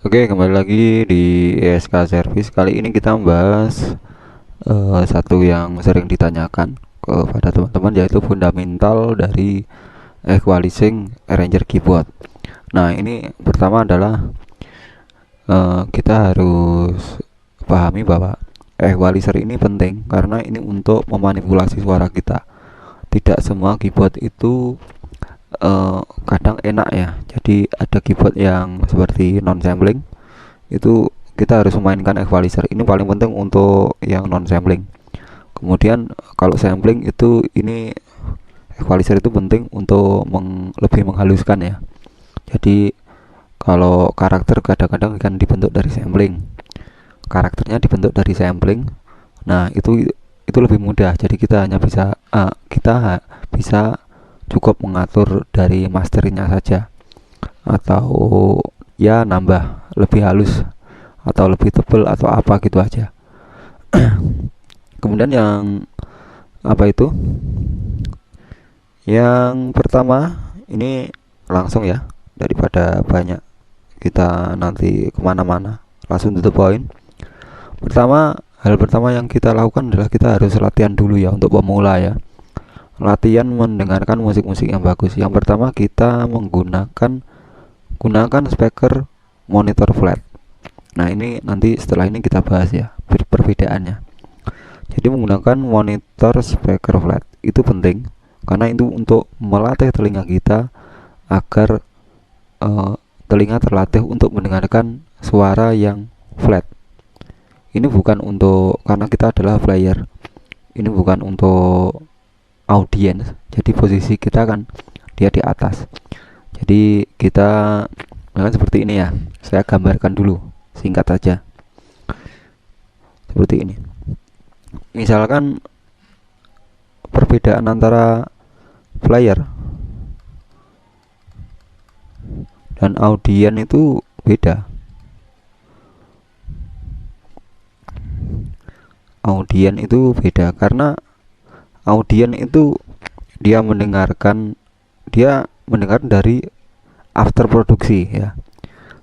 Oke, kembali lagi di ESK Service. Kali ini kita membahas satu yang sering ditanyakan kepada teman-teman, yaitu fundamental dari equalizing arranger keyboard. Nah, ini pertama adalah kita harus pahami bahwa equalizer ini penting karena ini untuk memanipulasi suara kita. Tidak semua keyboard itu kadang enak ya. Jadi ada keyboard yang seperti non sampling, itu kita harus memainkan equalizer. Ini paling penting untuk yang non sampling. Kemudian kalau sampling itu, ini equalizer itu penting untuk lebih menghaluskan ya. Jadi kalau karakter kadang-kadang kan dibentuk dari sampling, karakternya dibentuk dari sampling. Nah, itu lebih mudah. Jadi kita hanya bisa bisa cukup mengatur dari masternya saja, atau ya nambah lebih halus atau lebih tebal atau apa gitu aja. Kemudian yang apa itu? Yang pertama ini langsung ya, daripada banyak kita nanti kemana-mana, langsung to the point. Hal pertama yang kita lakukan adalah kita harus latihan dulu ya, untuk pemula ya. Latihan mendengarkan musik-musik yang bagus. Yang pertama kita gunakan speaker monitor flat. Nah, ini nanti setelah ini kita bahas ya perbedaannya. Jadi menggunakan monitor speaker flat itu penting karena itu untuk melatih telinga kita agar uh, telinga terlatih untuk mendengarkan suara yang flat. Ini bukan untuk, karena kita adalah player, ini bukan untuk audience. Jadi posisi kita kan dia di atas. Jadi kita seperti ini ya. Saya gambarkan dulu singkat saja. Seperti ini. Misalkan perbedaan antara player dan audien itu beda. Audien itu beda karena audien itu dia mendengar dari after produksi ya.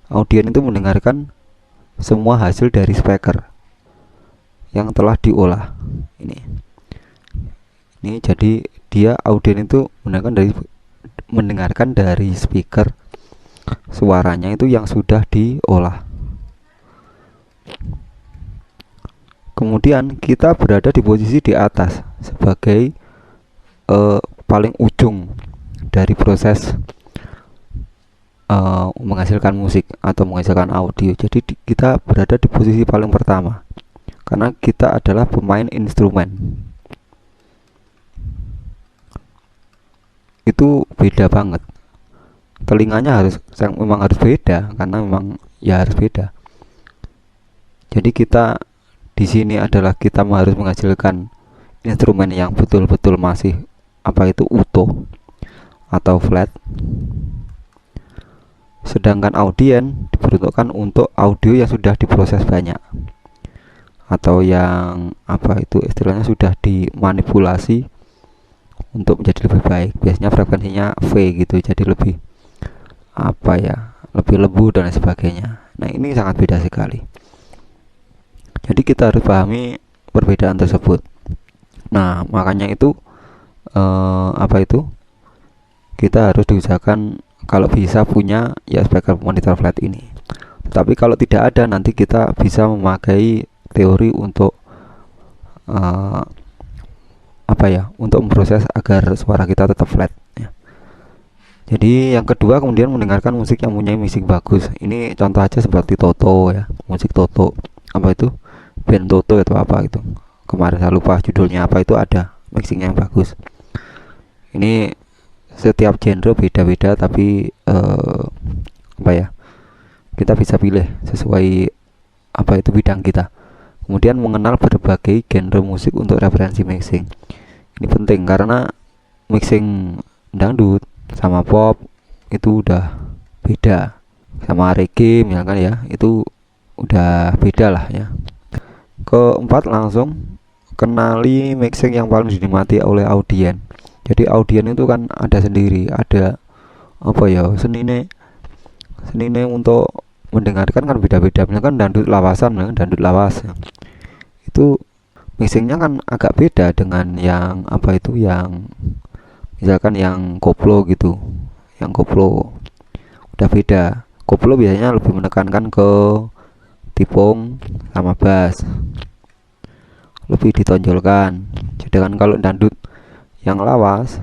Audien itu mendengarkan semua hasil dari speaker yang telah diolah. Ini jadi dia audien itu mendengarkan dari speaker suaranya itu yang sudah diolah. Kemudian kita berada di posisi di atas sebagai paling ujung dari proses menghasilkan musik atau menghasilkan audio. Jadi kita berada di posisi paling pertama karena kita adalah pemain instrumen. Itu beda banget. Telinganya memang harus beda karena memang ya harus beda. Jadi kita di sini adalah kita harus menghasilkan instrumen yang betul-betul masih utuh atau flat. Sedangkan audien diperuntukkan untuk audio yang sudah diproses banyak, atau yang istilahnya sudah dimanipulasi untuk menjadi lebih baik. Biasanya frekuensinya V gitu, jadi lebih lebih lembut dan sebagainya. Nah, ini sangat beda sekali. Jadi kita harus pahami perbedaan tersebut. Nah, makanya itu kita harus diusahakan kalau bisa punya ya speaker monitor flat ini. Tetapi kalau tidak ada, nanti kita bisa memakai teori untuk untuk memproses agar suara kita tetap flat ya. Jadi yang kedua, kemudian mendengarkan musik yang punya musik bagus. Ini contoh aja seperti Toto ya, musik Toto, band Toto atau apa gitu. Kemarin saya lupa judulnya apa, itu ada mixingnya yang bagus. Ini setiap genre beda-beda, tapi kita bisa pilih sesuai bidang kita. Kemudian mengenal berbagai genre musik untuk referensi mixing. Ini penting karena mixing dangdut sama pop itu udah beda, sama reggae misalkan ya, itu udah beda lah ya. Keempat, langsung kenali mixing yang paling dinikmati oleh audien. Jadi audien itu kan ada sendiri, ada senine untuk mendengarkan kan beda-beda. Misalkan dangdut lawasan, dangdut lawas itu mixingnya kan agak beda dengan yang apa itu, yang misalkan yang koplo gitu. Yang koplo udah beda. Koplo biasanya lebih menekankan ke tipung sama bass, lebih ditonjolkan. Sedangkan kalau dangdut yang lawas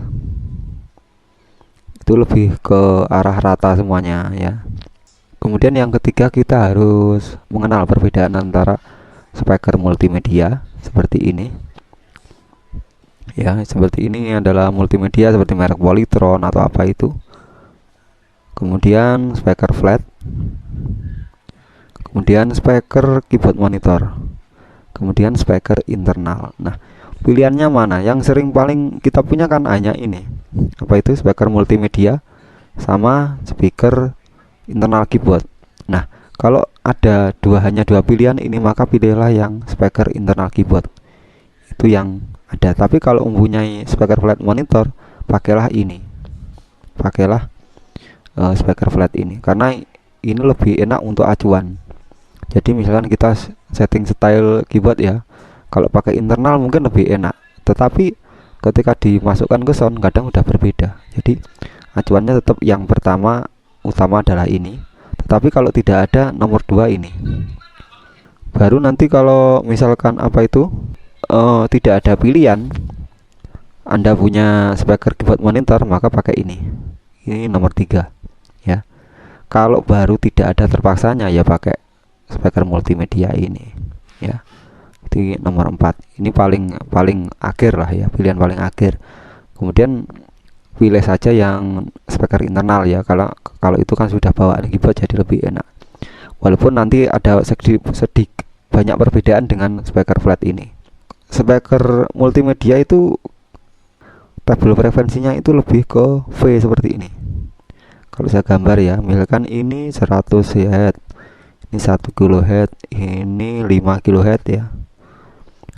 itu lebih ke arah rata semuanya ya. Kemudian yang ketiga, kita harus mengenal perbedaan antara speaker multimedia seperti ini. Ya, seperti ini adalah multimedia seperti merek Polytron atau apa itu. Kemudian speaker flat. Kemudian speaker keyboard monitor. Kemudian speaker internal. Nah, pilihannya mana? Yang sering paling kita punya kan hanya ini. Apa itu? Speaker multimedia sama speaker internal keyboard. Nah, kalau ada hanya dua pilihan ini, maka pilihlah yang speaker internal keyboard. Itu yang ada. Tapi kalau mempunyai speaker flat monitor, pakailah ini. Pakailah speaker flat ini karena ini lebih enak untuk acuan. Jadi misalkan kita setting style keyboard ya, kalau pakai internal mungkin lebih enak. Tetapi ketika dimasukkan ke sound kadang udah berbeda. Jadi acuannya tetap yang pertama utama adalah ini. Tetapi kalau tidak ada, nomor 2 ini. Baru nanti kalau misalkan apa itu tidak ada pilihan, Anda punya speaker keyboard monitor, maka pakai ini. Ini nomor 3 ya. Kalau baru tidak ada terpaksanya ya pakai speaker multimedia ini ya. Itu nomor 4. Ini paling akhir lah ya, pilihan paling akhir. Kemudian pilih saja yang speaker internal ya, kalau itu kan sudah bawaan keyboard jadi lebih enak. Walaupun nanti ada sedikit banyak perbedaan dengan speaker flat ini. Speaker multimedia itu tabel frekuensinya itu lebih ke V seperti ini. Kalau saya gambar ya, misalkan ini 100 Hz, ini 1 kHz, ini 5 kHz ya.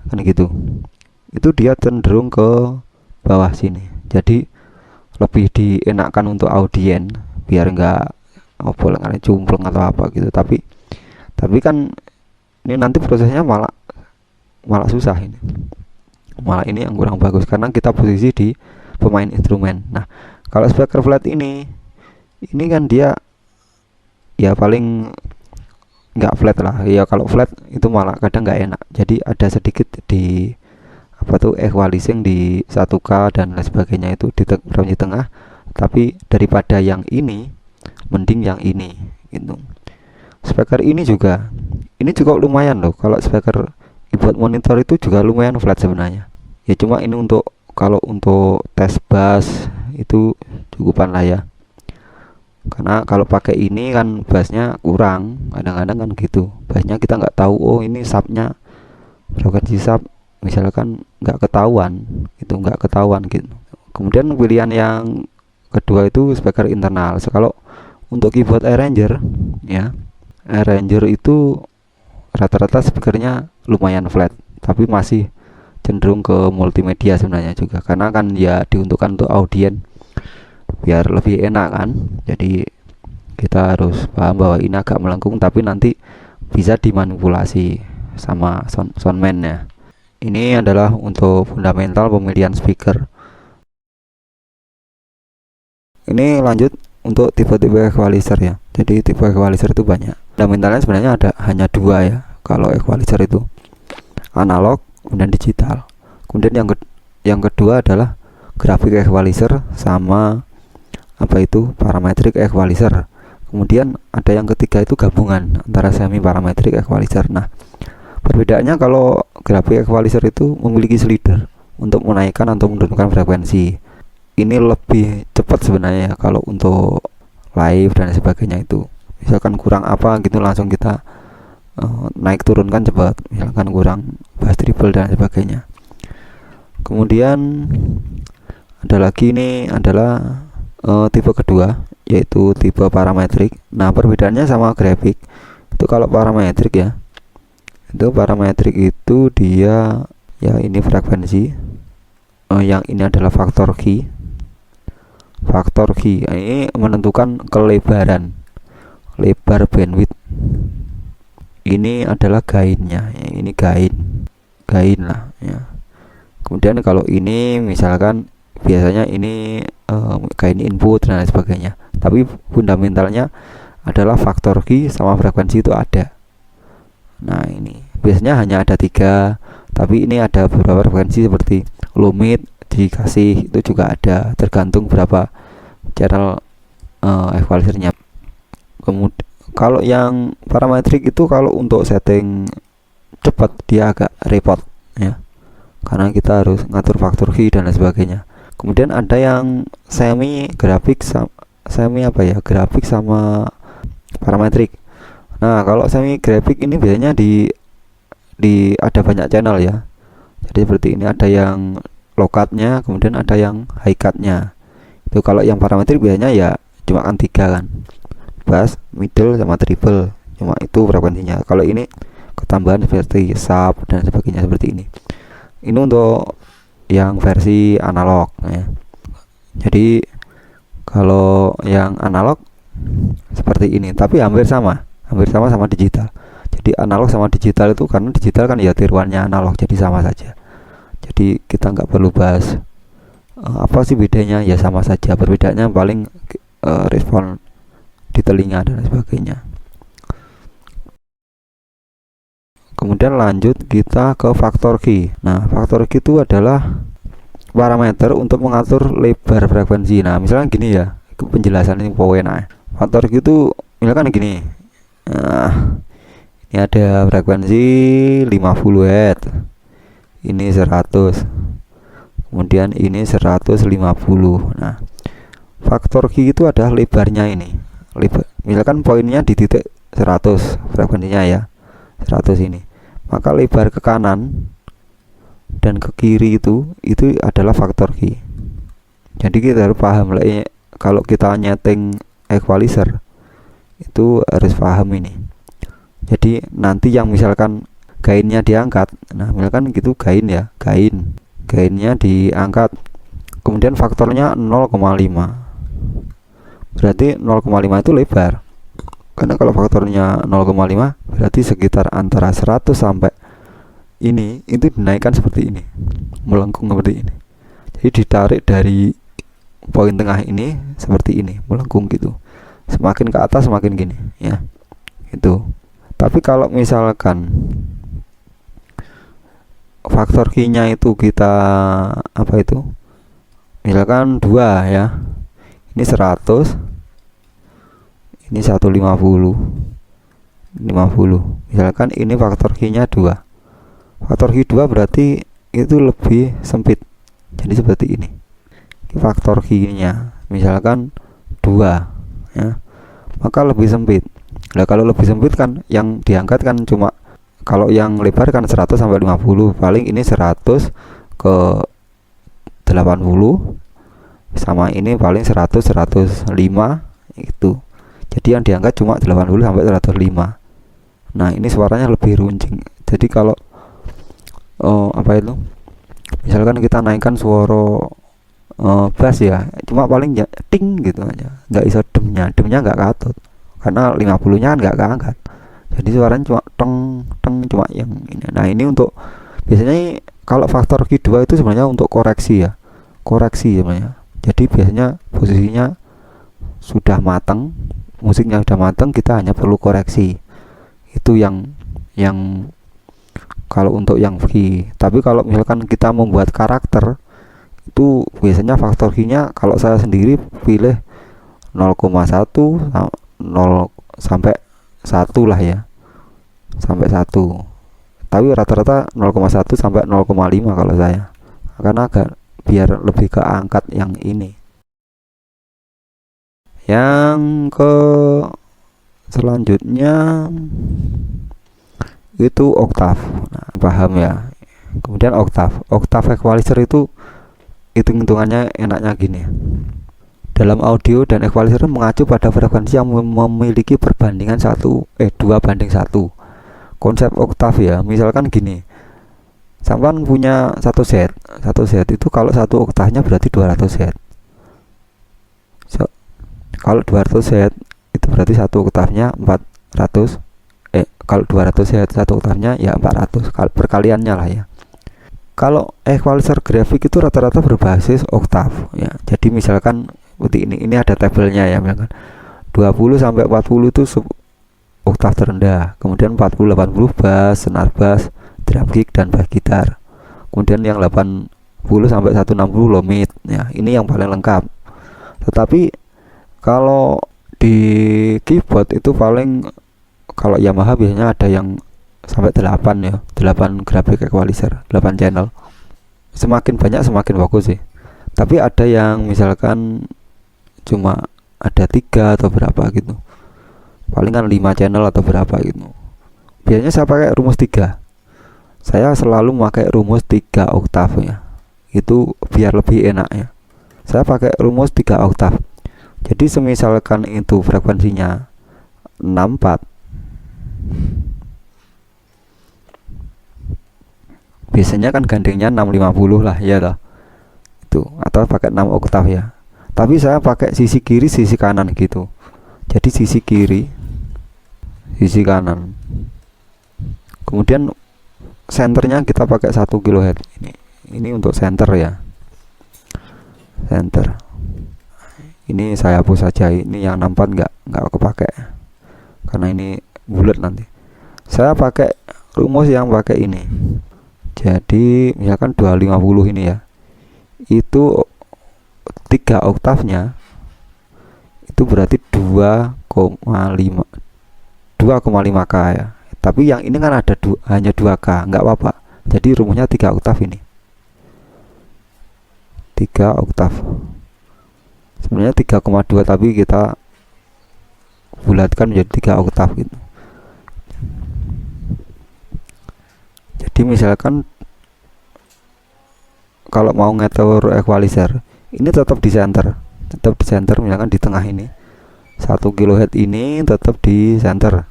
Kan gitu. Itu dia cenderung ke bawah sini. Jadi lebih dienakkan untuk audien biar enggak bolak-balik cumpleng atau apa gitu. Tapi kan ini nanti prosesnya malah susah ini. Malah ini yang kurang bagus karena kita posisi di pemain instrumen. Nah, kalau speaker flat ini kan dia ya paling nggak flat lah ya. Kalau flat itu malah kadang nggak enak. Jadi ada sedikit di apa tuh equalizing di 1K dan lain sebagainya itu di frekuensi tengah. Tapi daripada yang ini, mending yang ini gitu. Speaker ini juga lumayan loh. Kalau speaker keyboard monitor itu juga lumayan flat sebenarnya ya. Cuma ini kalau untuk tes bass itu cukupan lah ya, karena kalau pakai ini kan bassnya kurang kadang-kadang kan gitu. Bassnya kita nggak tahu, oh ini subnya frekuensi sub misalkan nggak ketahuan gitu. Kemudian pilihan yang kedua itu speaker internal. Kalau untuk keyboard arranger ya, arranger itu rata-rata speakernya lumayan flat, tapi masih cenderung ke multimedia sebenarnya juga, karena kan ya diuntukkan untuk audien biar lebih enak kan. Jadi kita harus paham bahwa ini agak melengkung, tapi nanti bisa dimanipulasi sama soundman ya. Ini adalah untuk fundamental pemilihan speaker. Ini lanjut untuk tipe-tipe equalizer ya. Jadi tipe equalizer itu banyak. Fundamentalnya sebenarnya hanya 2 ya. Kalau equalizer itu analog dan digital. Kemudian yang kedua adalah graphic equalizer sama apa itu parametric equalizer. Kemudian ada yang ketiga itu gabungan antara semi parametric equalizer. Nah, perbedaannya kalau graphic equalizer itu memiliki slider untuk menaikkan atau menurunkan frekuensi. Ini lebih cepat sebenarnya ya kalau untuk live dan sebagainya itu. Misalkan kurang apa gitu langsung kita naik turunkan cepat. Misalkan kurang bass treble dan sebagainya. Kemudian ada lagi, ini adalah tipe kedua yaitu tipe parametrik. Nah, perbedaannya sama grafik. Itu kalau parametrik ya, itu parametrik itu dia ya ini frekuensi, yang ini adalah faktor key. Faktor key ini menentukan kelebaran, lebar bandwidth ini adalah gainnya ya, ini gain lah ya. Kemudian kalau ini misalkan biasanya ini gain input dan lain sebagainya, tapi fundamentalnya adalah faktor key sama frekuensi itu ada. Nah ini biasanya hanya ada 3, tapi ini ada beberapa frekuensi seperti low mid dikasih, itu juga ada, tergantung berapa channel equalizernya. Kemudian kalau yang parametrik itu kalau untuk setting cepat dia agak repot ya, karena kita harus ngatur faktor key dan lain sebagainya. Kemudian ada yang semi grafik sama parametrik. Nah kalau semi grafik ini biasanya di ada banyak channel ya, jadi seperti ini ada yang low cut-nya, kemudian ada yang high cut-nya. Itu kalau yang parametrik biasanya ya cuma kan 3 kan, bass, middle sama treble, cuma itu frekuensinya. Kalau ini ketambahan seperti sub dan sebagainya seperti ini. Ini untuk yang versi analog ya. Jadi kalau yang analog seperti ini, tapi hampir sama sama digital. Jadi analog sama digital itu, karena digital kan ya tiruannya analog, jadi sama saja. Jadi kita nggak perlu bahas apa sih bedanya, ya sama saja. Perbedaannya paling respon di telinga dan sebagainya. Kemudian lanjut kita ke faktor key. Nah faktor key itu adalah parameter untuk mengatur lebar frekuensi. Nah misalnya gini ya, penjelasan ini poin. Faktor key itu misalkan gini, nah ini ada frekuensi 50 Hz, ini 100, kemudian ini 150. Nah faktor key itu adalah lebarnya ini, misalkan poinnya di titik 100 frekuensinya ya, 100 ini, maka lebar ke kanan dan ke kiri itu adalah faktor key. Jadi kita harus paham lah ya, kalau kita nyeting equalizer itu harus paham ini. Jadi nanti yang misalkan gainnya diangkat, nah misalkan gitu gain ya, gainnya diangkat, kemudian faktornya 0,5, berarti 0,5 itu lebar. Karena kalau faktornya 0,5 berarti sekitar antara 100 sampai ini itu dinaikkan seperti ini, melengkung seperti ini. Jadi ditarik dari poin tengah ini seperti ini, melengkung gitu, semakin ke atas semakin gini ya, itu. Tapi kalau misalkan faktor key-nya itu kita apa itu, misalkan 2 ya, ini 100, ini 150, 50, misalkan ini faktor key-nya 2. Faktor key 2 berarti itu lebih sempit, jadi seperti ini faktor key-nya, misalkan 2 ya, maka lebih sempit. Nah kalau lebih sempit kan yang diangkat kan cuma, kalau yang lebar kan 100 sampai 50, paling ini 100 ke 80, sama ini paling 100 105 itu. Jadi yang diangkat cuma 80 sampai 105. Nah ini suaranya lebih runcing. Jadi kalau apa itu, misalkan kita naikkan suara bass ya, cuma paling ya ting gitu aja, nggak iso demnya nggak katut, karena 50 nya kan nggak keangkat, jadi suaranya cuma teng teng, cuma yang ini. Nah ini untuk biasanya kalau faktor key 2 itu sebenarnya untuk koreksi ya, koreksi sebenarnya. Jadi biasanya posisinya sudah matang, musiknya sudah matang, kita hanya perlu koreksi. Itu yang kalau untuk yang key. Tapi kalau misalkan kita membuat karakter, itu biasanya faktor key-nya kalau saya sendiri pilih 0,1 0 sampai 1 lah ya, sampai 1. Tapi rata-rata 0,1 sampai 0,5 kalau saya, karena agak biar lebih keangkat yang ini. Yang ke selanjutnya itu oktav. Nah, paham ya. Kemudian oktav equalizer itu hitung-hitungannya enaknya gini. Dalam audio dan equalizer mengacu pada frekuensi yang memiliki perbandingan 2:1. Konsep oktav ya, misalkan gini. Sampai punya satu set itu kalau satu oktavnya berarti 200 set. Kalau 200 set itu berarti satu oktavnya 400 Kalau 200 Hz satu oktavnya ya 400 perkaliannya lah ya. Kalau equalizer grafik itu rata-rata berbasis oktav ya. Jadi misalkan seperti ini ada tabelnya ya, misalkan 20 sampai 40 itu oktav terendah, kemudian 40 80 bass, senar bass, drum kick dan bass gitar. Kemudian yang 80 sampai 160 low mid ya, ini yang paling lengkap. Tetapi kalau di keyboard itu paling, kalau Yamaha biasanya ada yang sampai 8 ya, 8 grafik equalizer, 8 channel. Semakin banyak semakin bagus sih. Tapi ada yang misalkan cuma ada 3 atau berapa gitu, palingan 5 channel atau berapa gitu. Biasanya saya pakai rumus 3. Saya selalu memakai rumus 3 oktav ya. Itu biar lebih enak ya. Saya pakai rumus 3 oktav. Jadi semisalkan itu frekuensinya 64, biasanya kan gandengnya 650 lah ya toh. Itu atau pakai 6 oktav ya. Tapi saya pakai sisi kiri sisi kanan gitu. Jadi sisi kiri sisi kanan. Kemudian senternya kita pakai 1 kHz. Ini untuk center ya. Center. Ini saya hapus saja, ini yang 64 nggak kepake karena ini bulat nanti. Saya pakai rumus yang pakai ini. Jadi misalkan 250 ini ya, itu 3 oktavnya itu berarti 2,5 K ya. Tapi yang ini kan ada hanya 2 K, nggak apa-apa. Jadi rumusnya 3 oktav ini. 3 oktav. Sebenarnya 3,2 tapi kita bulatkan menjadi 3 oktav gitu. Jadi misalkan kalau mau ngatur equalizer, ini tetap di center, misalkan di tengah ini 1 kHz ini tetap di center.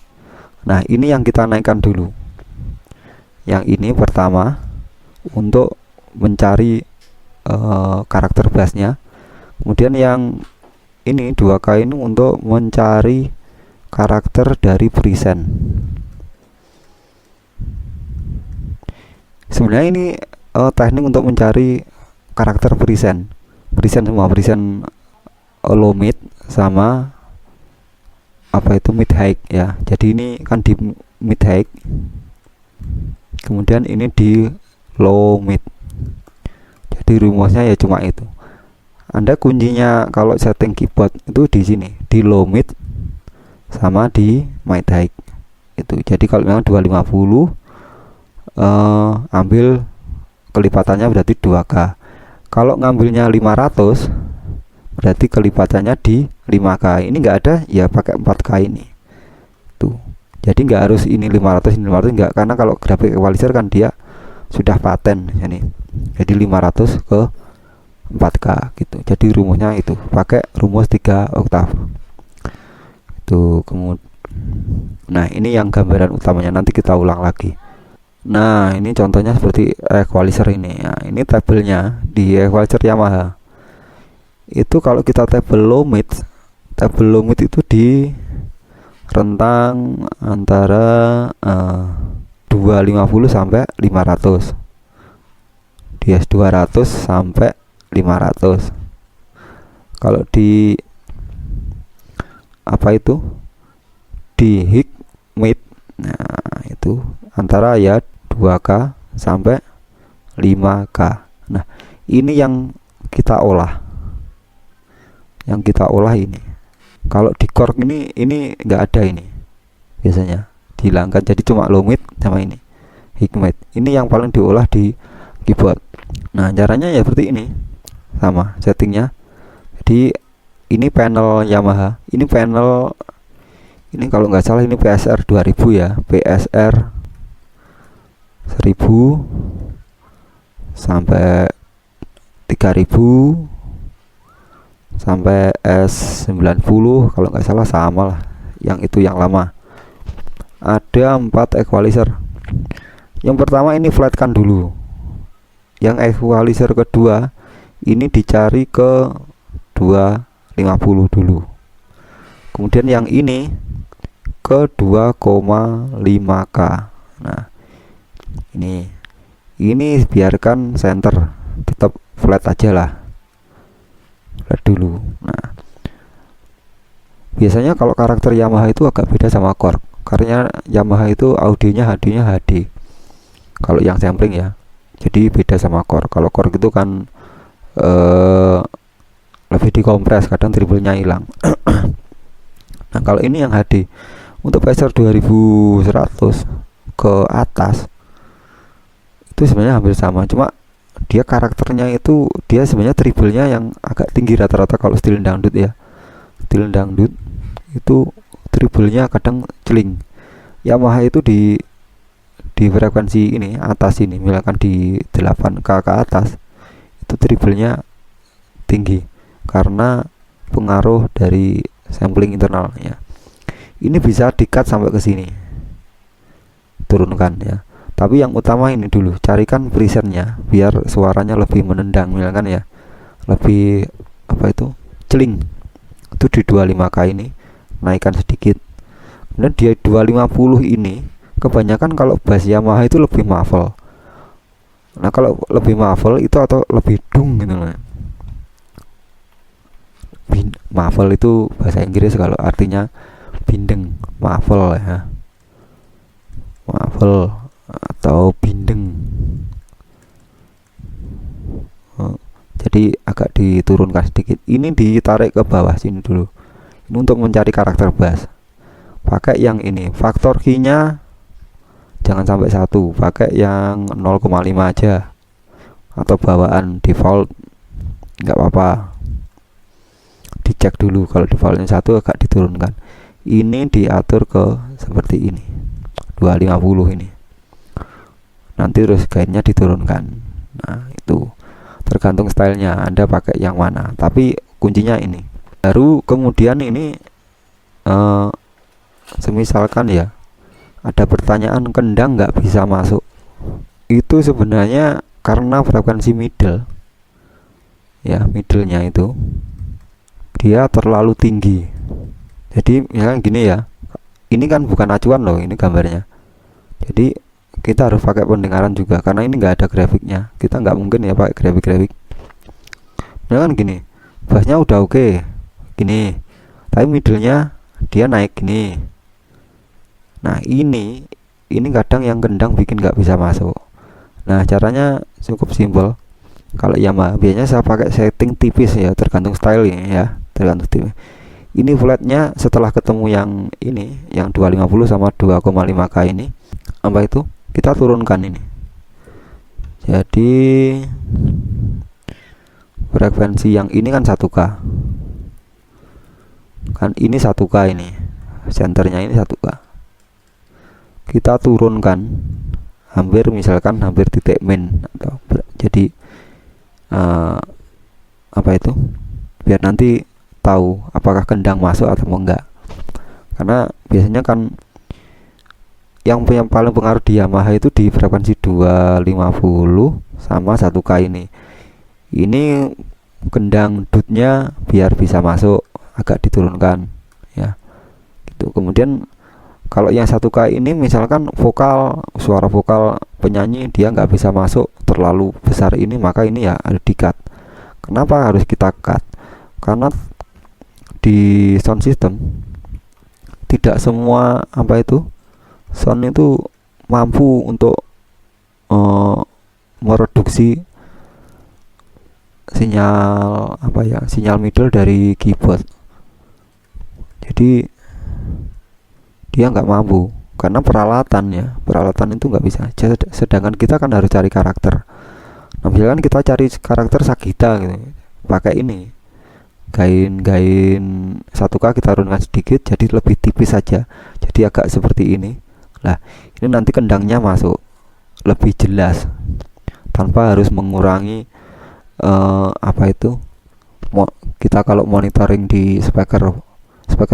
Nah ini yang kita naikkan dulu. Yang ini pertama untuk mencari karakter bassnya. Kemudian yang ini 2K ini untuk mencari karakter dari present. Sebenarnya ini teknik untuk mencari karakter present semua, present low mid sama apa itu mid high ya. Jadi ini kan di mid high, kemudian ini di low mid. Jadi rumusnya ya cuma itu. Anda kuncinya kalau setting keyboard itu di sini, di low mid sama di mid high itu. Jadi kalau memang 250 ambil kelipatannya berarti 2K. Kalau ngambilnya 500 berarti kelipatannya di 5K. Ini enggak ada ya, pakai 4K ini tuh. Jadi enggak harus ini 500 enggak, karena kalau grafik equalizer kan dia sudah paten ini. Jadi 500 ke 4K gitu. Jadi rumusnya itu pakai rumus 3 oktav itu. Kemudian nah ini yang gambaran utamanya, nanti kita ulang lagi. Nah ini contohnya seperti equalizer ini ya. Ini tabelnya di equalizer Yamaha itu. Kalau kita tabel low mid itu di rentang antara 250 sampai 500, di S200 sampai 500. Kalau di apa itu di high mid, nah itu antara ya 2K sampai 5K. Nah ini yang kita olah, ini. Kalau di core ini nggak ada, ini biasanya dihilangkan, jadi cuma low mid sama ini high mid. Ini yang paling diolah di keyboard. Nah caranya ya seperti ini, sama settingnya. Jadi ini panel Yamaha, ini panel ini kalau nggak salah ini PSR 2000 ya, PSR 1000 sampai 3000 sampai S90 kalau nggak salah, sama lah yang itu yang lama. Ada 4 equalizer. Yang pertama ini flatkan dulu. Yang equalizer kedua ini dicari ke 250 dulu. Kemudian yang ini ke 2,5K. Nah, ini biarkan center tetap flat aja lah, flat dulu. Nah, biasanya kalau karakter Yamaha itu agak beda sama Korg, karena Yamaha itu audionya HD. Kalau yang sampling ya, jadi beda sama Korg. Kalau Korg itu kan lebih dikompres, kadang triplenya hilang. Nah, kalau ini yang HD untuk Phaser 2100 ke atas itu sebenarnya hampir sama, cuma dia karakternya itu dia sebenarnya triplenya yang agak tinggi rata-rata. Kalau style dangdut ya, style dangdut itu triplenya kadang celing. Yamaha itu di frekuensi ini atas ini, misalkan di 8K ke atas itu triplenya tinggi karena pengaruh dari sampling internalnya. Ini bisa di-cut sampai ke sini, turunkan ya. Tapi yang utama ini dulu, carikan presetnya biar suaranya lebih menendang, misalkan ya, lebih apa itu celing. Itu di 25K ini naikkan sedikit. Kemudian di 250 ini kebanyakan kalau bass Yamaha itu lebih muffle. Nah, kalau lebih muffle itu atau lebih dung gitu loh. Muffle itu bahasa Inggris, kalau artinya bindeng, muffle ya. Muffle atau bindeng. Jadi agak diturunkan sedikit. Ini ditarik ke bawah sini dulu. Ini untuk mencari karakter bass. Pakai yang ini. Faktor key-nya jangan sampai 1, pakai yang 0,5 aja. Atau bawaan default nggak apa-apa. Dicek dulu, kalau defaultnya 1 agak diturunkan. Ini diatur ke seperti ini, 250 ini. Nanti terus gainnya diturunkan. Nah, itu tergantung stylenya Anda pakai yang mana, tapi kuncinya ini. Baru kemudian ini semisalkan ya ada pertanyaan kendang nggak bisa masuk, itu sebenarnya karena frekuensi middle ya, middlenya itu dia terlalu tinggi. Jadi misalnya gini ya, ini kan bukan acuan loh, ini gambarnya. Jadi kita harus pakai pendengaran juga, karena ini nggak ada grafiknya, kita nggak mungkin ya pakai grafik. Nah kan gini, bassnya udah oke, gini, tapi middlenya dia naik gini. Nah ini kadang yang kendang bikin nggak bisa masuk. Nah caranya cukup simpel. Kalau Yamaha biasanya saya pakai setting tipis ya, tergantung style ya, tergantung tipis. Ini flatnya setelah ketemu yang ini, yang 250 sama 2,5K ini, apa itu? Kita turunkan ini. Jadi frekuensi yang ini kan 1K. Kan ini 1K ini. Senternya ini 1K. Kita turunkan misalkan hampir titik min atau jadi apa itu? Biar nanti tahu apakah kendang masuk atau enggak. Karena biasanya kan yang paling pengaruh di Yamaha itu di frekuensi 250 sama 1K ini. Ini kendang dutnya biar bisa masuk agak diturunkan ya. Gitu. Kemudian kalau yang 1K ini misalkan suara vokal penyanyi dia nggak bisa masuk terlalu besar ini, maka ini ya harus di-cut. Kenapa harus kita cut? Karena di sound system tidak semua sound itu mampu untuk mereduksi sinyal middle dari keyboard. Jadi dia nggak mampu karena peralatan itu nggak bisa. Sedangkan kita kan harus cari karakter. Nah, misalkan kita cari karakter Sagita gitu, pakai ini gain 1K kita turunkan sedikit, jadi lebih tipis saja, jadi agak seperti ini. Nah, ini nanti kendangnya masuk lebih jelas tanpa harus mengurangi kita kalau monitoring di speaker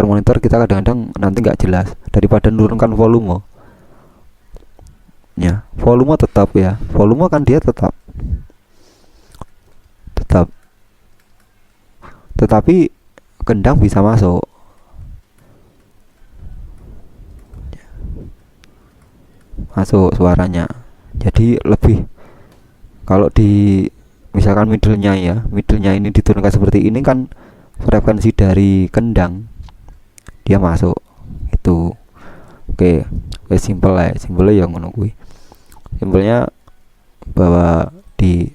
monitor, kita kadang-kadang nanti nggak jelas, daripada menurunkan volume ya. Volume tetap ya, volume kan dia tetap tetapi kendang bisa masuk. masuk suaranya. Jadi lebih, kalau di misalkan middle-nya ini diturunkan seperti ini kan frekuensi dari kendang dia masuk itu. Oke, simple lah, simple yang ngono kuwi. Simpelnya bahwa di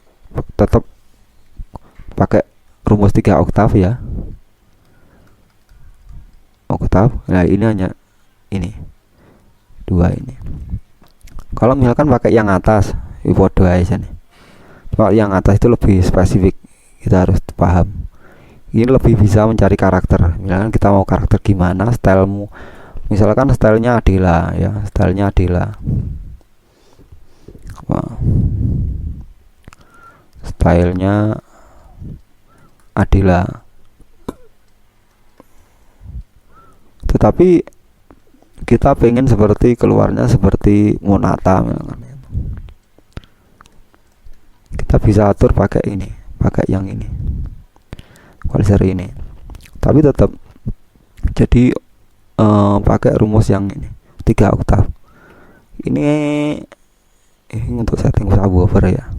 tetap pakai rumus 3 oktav ya. Oktav. Nah, ini hanya ini. Dua ini. Kalau misalkan pakai yang atas, podo aja nih. Kalau yang atas itu lebih spesifik, kita harus paham. Ini lebih bisa mencari karakter. Misalkan kita mau karakter gimana, stylemu. Misalkan stylenya Adela ya, stylenya Adela. Stylenya Adela. Tetapi kita pengen seperti keluarnya seperti Monata misalkan. Kita bisa atur pakai ini, pakai yang ini, equalizer ini. Tapi tetap jadi pakai rumus yang ini 3 oktav. Ini untuk setting subwoofer ya.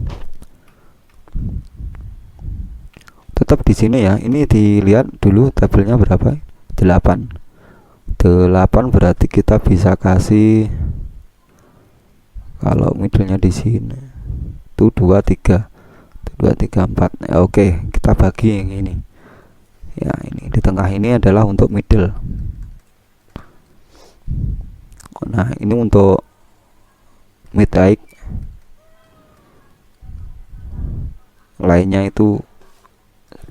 Tetap di sini ya. Ini dilihat dulu tabelnya berapa? 8 berarti kita bisa kasih, kalau middle-nya di sini tuh 2 3 4. Oke, kita bagi yang ini. Ya, ini di tengah ini adalah untuk middle. Nah, ini untuk mid high. Lainnya itu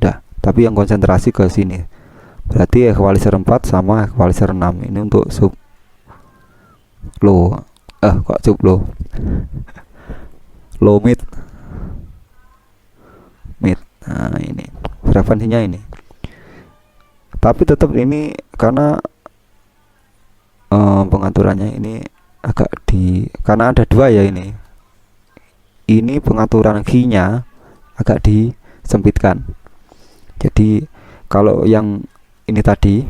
udah, tapi yang konsentrasi ke sini. Berarti equalizer 4 sama equalizer 6. Ini untuk sub low. Kok sub low? Low mid. Nah, ini frekuensinya ini. Tapi tetap ini karena pengaturannya ini agak karena ada 2 ya ini. Ini pengaturan key-nya agak disempitkan. Jadi kalau yang ini tadi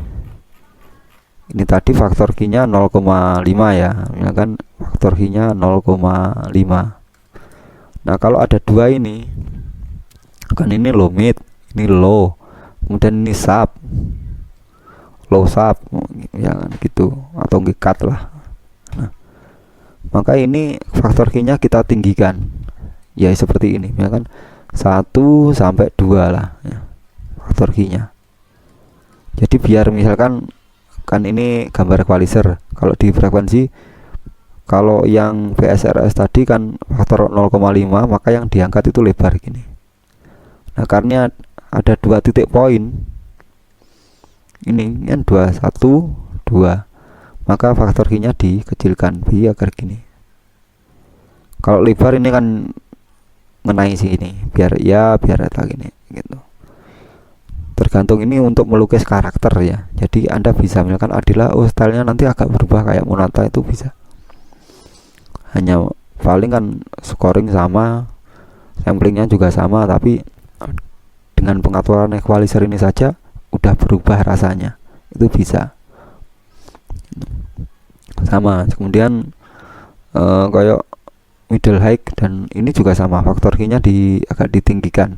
faktor key-nya 0,5 ya. Ya kan faktor key-nya 0,5. Nah, kalau ada 2 ini kan ini low mid, ini low, kemudian ini sub, low sub ya kan gitu, atau cut lah. Nah, maka ini faktor key-nya kita tinggikan ya seperti ini ya kan, 1 sampai 2 lah ya, faktor key-nya. Jadi biar misalkan kan ini gambar equalizer, kalau di frekuensi, kalau yang PSRS tadi kan faktor 0,5, maka yang diangkat itu lebar gini. Nah, karena ada 2 titik poin ini kan 2 1 2, maka faktor key-nya dikecilkan agar gini. Kalau lebar ini kan mengenai sini, biar rata gini gitu. Tergantung ini untuk melukis karakter ya. Jadi Anda bisa misalkan Adela, stylenya nanti agak berubah kayak Monata, itu bisa. Hanya paling kan scoring sama, samplingnya juga sama, tapi dengan pengaturan equalizer ini saja udah berubah rasanya, itu bisa sama. Kemudian kayak middle high, dan ini juga sama, faktor key-nya agak ditinggikan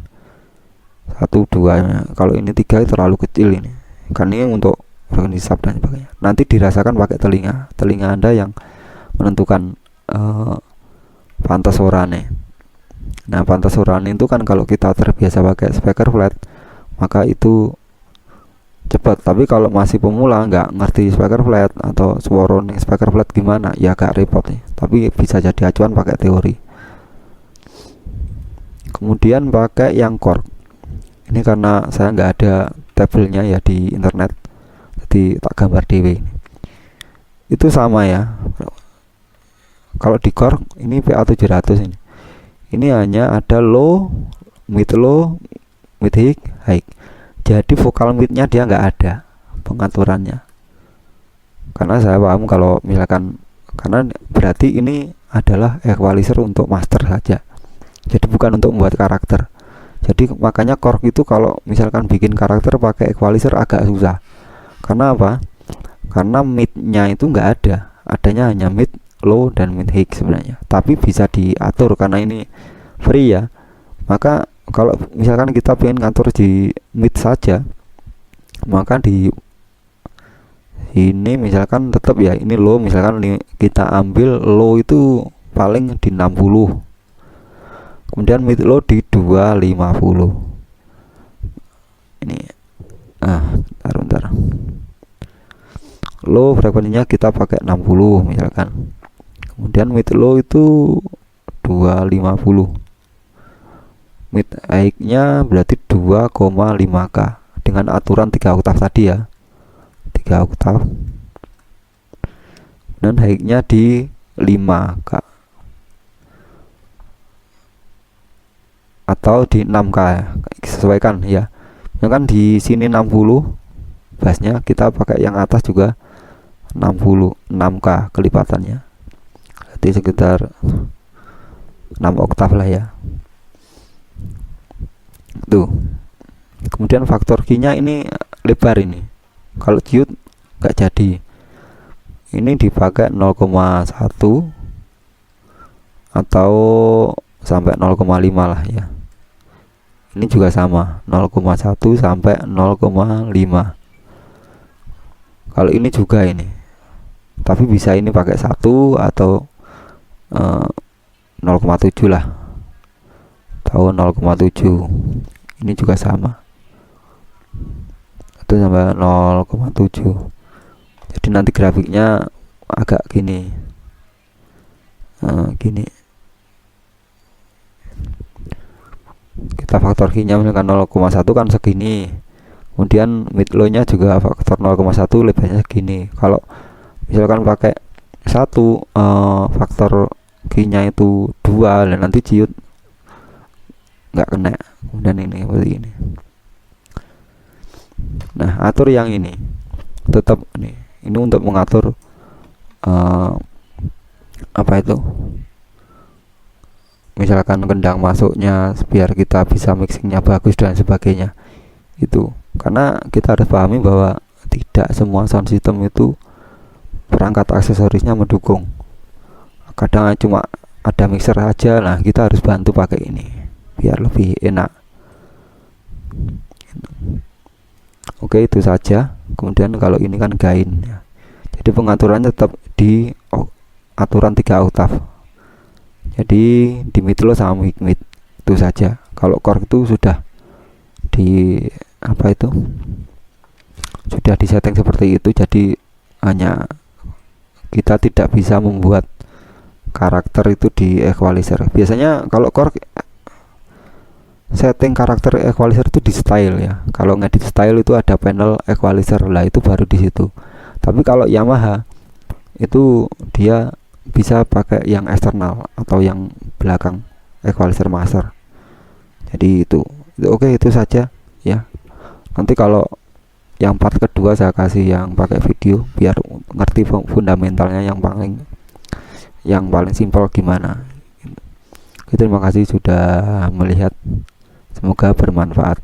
1 2. Kalau ini 3 terlalu kecil ini, kan ini untuk frekuensi sub dan sebagainya. Nanti dirasakan pakai telinga Anda yang menentukan pantas suaranya. Nah, pantas suaranya itu kan kalau kita terbiasa pakai speaker flat, maka itu cepat. Tapi kalau masih pemula, nggak ngerti speaker flat atau suara speaker flat gimana, ya agak repot nih. Tapi bisa jadi acuan pakai teori. Kemudian pakai yang chord. Ini karena saya nggak ada tabelnya ya di internet, jadi tak gambar DW. Itu sama ya. Kalau di chord ini PA700 ini. Ini hanya ada low, mid, high. Jadi vokal midnya dia nggak ada pengaturannya. Karena saya paham kalau misalkan, karena berarti ini adalah equalizer untuk master saja. Jadi bukan untuk membuat karakter. Jadi makanya Korg itu kalau misalkan bikin karakter pakai equalizer agak susah. Karena apa? Karena midnya itu nggak ada. Adanya hanya mid, low dan mid high sebenarnya, tapi bisa diatur karena ini free ya. Maka kalau misalkan kita pengen ngatur di mid saja, maka di ini misalkan tetap ya ini low, misalkan kita ambil low itu paling di 60, kemudian mid low di 250. Ini bentar. Low frekuensinya kita pakai 60 misalkan, kemudian mid low itu 250, mid high nya berarti 2,5k dengan aturan 3 oktav tadi ya, 3 oktav, dan high nya di 5k atau di 6k ya, sesuaikan ya. Kan di sini 60 bassnya, kita pakai yang atas juga 60, 6k kelipatannya, berarti sekitar 6 oktav lah ya. Tuh. Kemudian faktor Q nya ini lebar ini, kalau ciut nggak jadi, ini dipakai 0,1 atau sampai 0,5 lah ya. Ini juga sama 0,1 sampai 0,5. Kalau ini juga ini, tapi bisa ini pakai 1 atau 0,7 lah, atau 0,7. Ini juga sama, itu sampai 0,7. Jadi nanti grafiknya agak gini, gini. Kita faktor Q nya misalkan 0,1 kan segini, kemudian mid low nya juga faktor 0,1 lebarnya segini. Kalau misalkan pakai 1, faktor Q nya itu 2, dan nanti ciut nggak kena. Kemudian ini seperti ini. Nah, atur yang ini tetap nih, ini untuk mengatur apa itu, misalkan kendang masuknya biar kita bisa mixingnya bagus dan sebagainya. Itu karena kita harus pahami bahwa tidak semua sound system itu perangkat aksesorisnya mendukung. Kadang cuma ada mixer aja, nah kita harus bantu pakai ini biar lebih enak. Oke, itu saja. Kemudian kalau ini kan gain ya, jadi pengaturannya tetap di aturan 3 oktav. Jadi di mid low sama mid itu saja. Kalau core itu sudah di apa itu, sudah disetting seperti itu, jadi hanya kita tidak bisa membuat karakter itu di equalizer. Biasanya kalau core setting karakter equalizer itu di style ya. Kalau ngedit style itu ada panel equalizer lah, itu baru di situ. Tapi kalau Yamaha itu dia bisa pakai yang eksternal atau yang belakang equalizer master. Jadi itu oke, itu saja ya. Nanti kalau yang part kedua saya kasih yang pakai video biar ngerti fundamentalnya yang paling simpel gimana. Terima kasih sudah melihat, semoga bermanfaat.